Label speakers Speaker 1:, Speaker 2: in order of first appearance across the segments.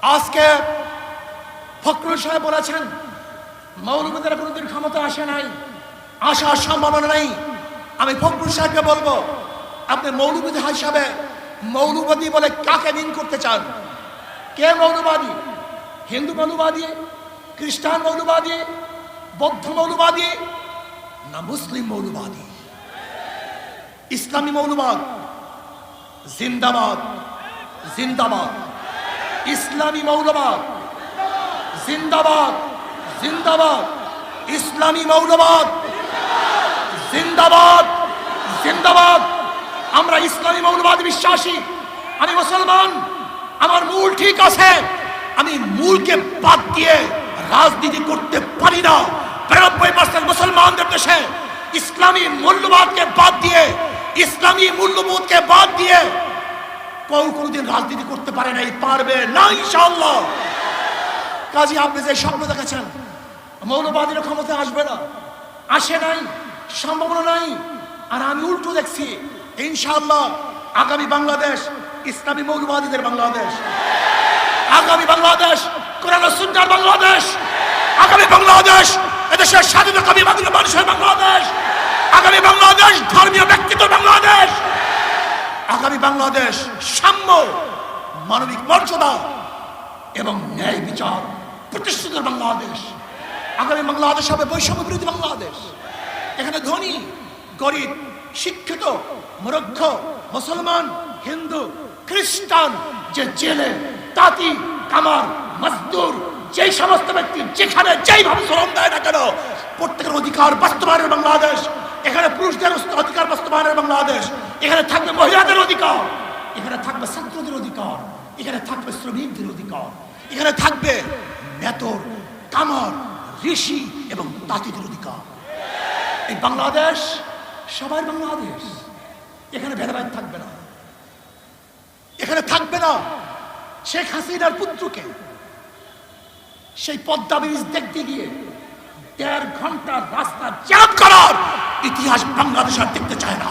Speaker 1: আজকে ফখরুল সাহেব বলেছেন মৌলবাদীরা কোনোদিন ক্ষমতা আসে নাই, আসার সম্ভাবনা নেই। আমি ফখরুল সাহেবকে বলবো, আপনি মৌলবাদী হিসাবে মৌলবাদী বলে কাকে মিন করতে চান? কে মৌলবাদী? হিন্দু মৌলবাদী, খ্রিস্টান মৌলবাদী, বৌদ্ধ মৌলবাদী, না মুসলিম মৌলবাদী? ইসলামী মৌলবাদ জিন্দাবাদ, জিন্দাবাদ। ইসলামী মৌলবাদ জিন্দাবাদ, জিন্দাবাদ। ইসলামী মৌলবাদ জিন্দাবাদ, জিন্দাবাদ। আমরা ইসলামী মৌলবাদ বিশ্বাসী। আমি মুসলমান, আমার মূল ঠিক আছে। আমি মূলকে বাদ দিয়ে রাজনীতি করতে পারি না। ৯৫% মুসলমানদের দেশে ইসলামী মূল্যবাদকে বাদ দিয়ে, ইসলামী মূল্যবোধকে বাদ দিয়ে কেউ কোনোদিন রাজনীতি করতে পারে নাই, পারবে না ইনশাআল্লাহ। কাজী আপনি যে স্বপ্ন দেখেছেন মৌলবাদীরা ক্ষমতা আসবে না, আসে নাই, সম্ভাবনা নাই। আর আমি উল্টো দেখছি, ইনশাআল্লাহ আগামী বাংলাদেশ ইসলামী মৌলবাদীদের বাংলাদেশ, আগামী বাংলাদেশ কোরআন ও সুন্নাহর বাংলাদেশ, আগামী বাংলাদেশ এদেশের স্বাধীনতাকামী মানুষের বাংলাদেশ, আগামী বাংলাদেশ ধর্মীয় ব্যক্তিত্ব বাংলাদেশ, আগামী বাংলাদেশ সাম্য, মানবিক মর্যাদা এবং ন্যায় বিচার প্রতিষ্ঠিত বাংলাদেশ। আগামী বাংলাদেশ হবে বৈষম্য বিরোধী বাংলাদেশ। এখানে ধনী গরিব, শিক্ষিত মূর্খ, মুসলমান, হিন্দু, খ্রিস্টান, যে জেলে, তাঁতি, কামার, মজদুর, যেই সমস্ত ব্যক্তি যেখানে যেইভাবে শ্রম দেয় না কেন, প্রত্যেকের অধিকার বাস্তবায়নের বাংলাদেশ। এখানে পুরুষদের অধিকার বাস্তবায়নের বাংলাদেশ। এখানে থাকবে মহিলাদের অধিকার, এখানে থাকবে ছাত্রদের অধিকার, এখানে থাকবে শ্রমিকদের অধিকার, এখানে থাকবে মেতর, কামার, ঋষি এবং তাঁতিদের অধিকার। এই বাংলাদেশ সবার বাংলাদেশ। এখানে ভেদাভেদ থাকবে না, এখানে থাকবে না শেখ হাসিনার পুত্রকে সেই পদ্মা ব্রিজ দেখতে গিয়ে ১.৫ ঘন্টার রাস্তা জ্যাম করার ইতিহাস বাংলাদেশ আর দেখতে চায় না।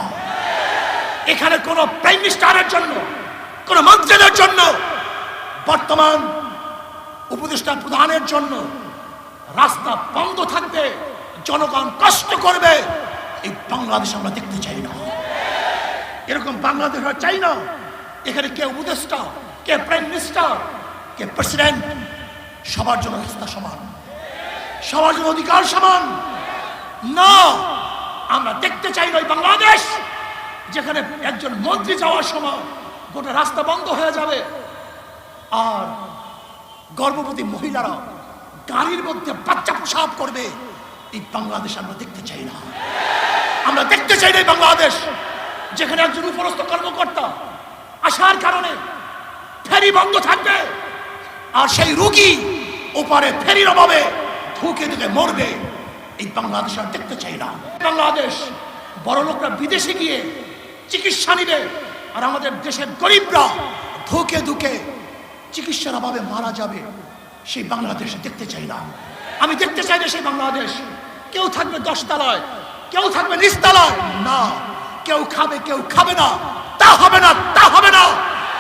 Speaker 1: এখানে কোন প্রাইম মিনিস্টারের জন্য, কোন মন্ত্রীদের জন্য, বর্তমান উপদেষ্টা প্রধানের জন্য রাস্তা বন্ধ থাকবে, জনগণ কষ্ট করবে, এই বাংলাদেশ আমরা দেখতে চাই না। এরকম বাংলাদেশ আমরা চাই না। এখানে কে উপদেষ্টা, কে প্রাইম মিনিস্টার, কে প্রেসিডেন্ট, সবার জন্য রাস্তা সমান, সবার জন্য অধিকার সমান না। আমরা দেখতে চাই না ওই বাংলাদেশ যেখানে একজন মন্ত্রী যাওয়ার সময় গোটা রাস্তা বন্ধ হয়ে যাবে আর গর্ভবতী মহিলারা গাড়ির মধ্যে বাচ্চা প্রসব করবে। এই বাংলাদেশ আমরা দেখতে চাই না। আমরা দেখতে চাই না এই বাংলাদেশ যেখানে একজন উপরস্থ কর্মকর্তা আসার কারণে ফেরি বন্ধ থাকবে আর সেই রোগী ওপারে ফেরির অভাবে ধুকে ধুকে মরবে। এই বাংলাদেশ আর দেখতে চাই না। বাংলাদেশ বড় লোকরা বিদেশে গিয়ে চিকিৎসা নিবে আর আমাদের দেশের গরিবরা ধুকে ধুকে চিকিৎসার অভাবে মারা যাবে। সেই বাংলাদেশ দেখতে চাই না। আমি দেখতে চাই না সেই বাংলাদেশ কেউ থাকবে 10 তলায়, কেউ থাকবে নিচতলায় না, কেউ খাবে কেউ খাবে না, তা হবে না, তা হবে না।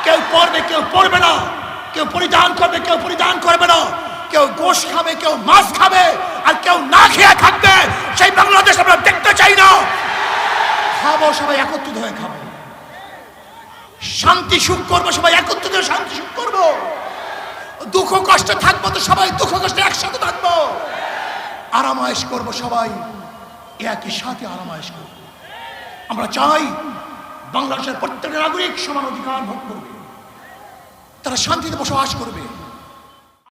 Speaker 1: কেউ পড়বে কেউ পড়বে না, কেউ পরিধান করবে কেউ পরিধান করবে না, কেউ গোশ খাবে কেউ মাছ খাবে আর কেউ না খেয়ে থাকবে। সেই বাংলাদেশ আমরা দেখতে চাই না। খাবো সবাই একত্রিত হয়ে খাবো, শান্তি সুখ করবো সবাই একত্রিত হয়ে শান্তি সুখ করবো, দুঃখ কষ্ট থাকবো তো সবাই দুঃখ কষ্টে একসাথে থাকবো, আরামায়েশ করবো সবাই একই সাথে আরামায়েশ করবো। আমরা চাই বাংলাদেশের প্রত্যেক নাগরিক সমান অধিকার ভোগ করবে, তারা শান্তিতে বসবাস করবে।